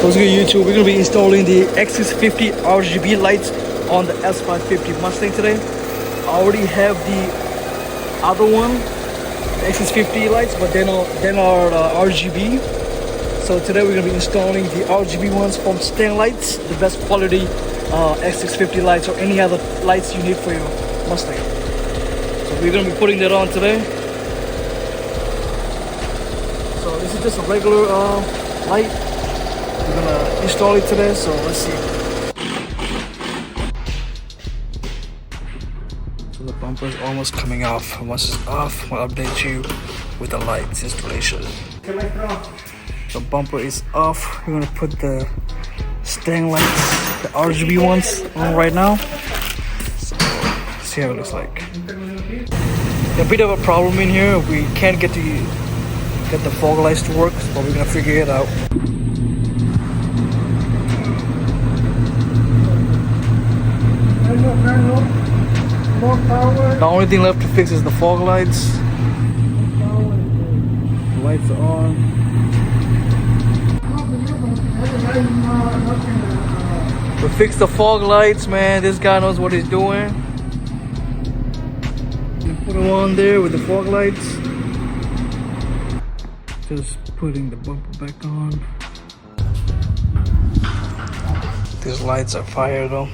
What's good, YouTube? We're gonna be installing the S650 RGB lights on the S550 Mustang today. I already have the other one, the S650 lights, but then are RGB. So today we're gonna be installing the RGB ones from Mustang Lights, the best quality S650 lights or any other lights you need for your Mustang. So we're gonna be putting that on today. So this is just a regular light. We're gonna install it today, so let's see. So the bumper is almost coming off. Once it's off, we'll update you with the lights installation. The bumper is off. We're gonna put the Mustang lights, the RGB ones, on right now. So see how it looks like. A bit of a problem in here. We can't get the fog lights to work, but we're gonna figure it out. The only thing left to fix is the fog lights. The lights are on. We fixed the fog lights, man. This guy knows what he's doing. You put them on there with the fog lights. Just putting the bumper back on. These lights are fire though.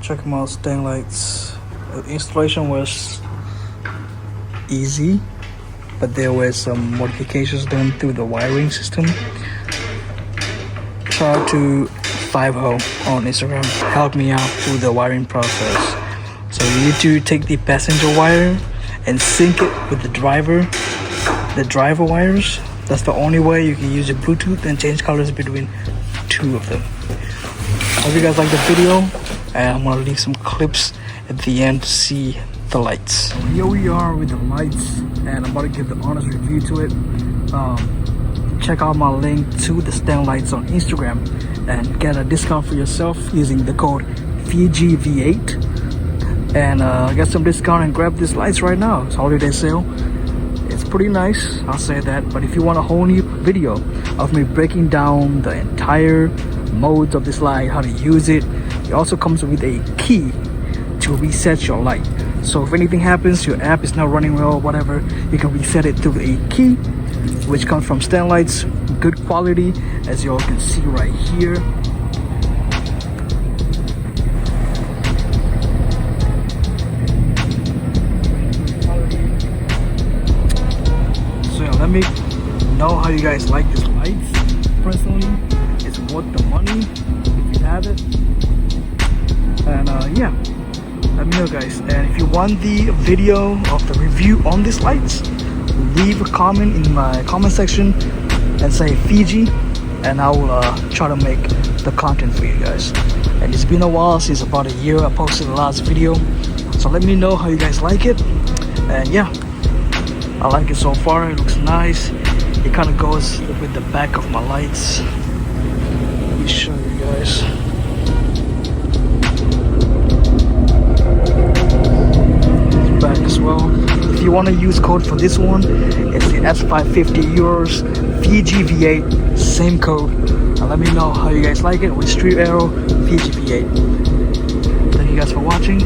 Check them out, Mustang lights. The installation was easy, but there were some modifications done through the wiring system. Shout out to 50 on Instagram, helped me out through the wiring process. So you need to take the passenger wire and sync it with the driver wires. That's the only way you can use your Bluetooth and change colors between two of them. Hope you guys like the video, and I'm gonna leave some clips at the end to see the lights. Here we are with the lights, and I'm about to give the honest review to it. Check out my link to the Mustang lights on Instagram and get a discount for yourself using the code Fiji V8, and get some discount and grab these lights right now. It's holiday sale. It's pretty nice, I'll say that. But if you want a whole new video of me breaking down the entire modes of this light, how to use it, it also comes with a key to reset your light. So if anything happens, your app is not running well, whatever, you can reset it through a key, which comes from Mustang lights. Good quality, as you all can see right here. So yeah, let me know how you guys like these lights. Personally, it's worth the money if you have it. And yeah, let me know, guys. And if you want the video of the review on these lights, leave a comment in my comment section and say Fiji, and I will try to make the content for you guys. And it's been a while, since about a year I posted the last video, so let me know how you guys like it. And yeah, I like it so far. It looks nice. It kind of goes with the back of my lights. Let me show you guys. It's back as well. If you want to use code for this one, it's the S550 Euros Fiji V8, same code. And let me know how you guys like it with Street Arrow Fiji V8. Thank you guys for watching.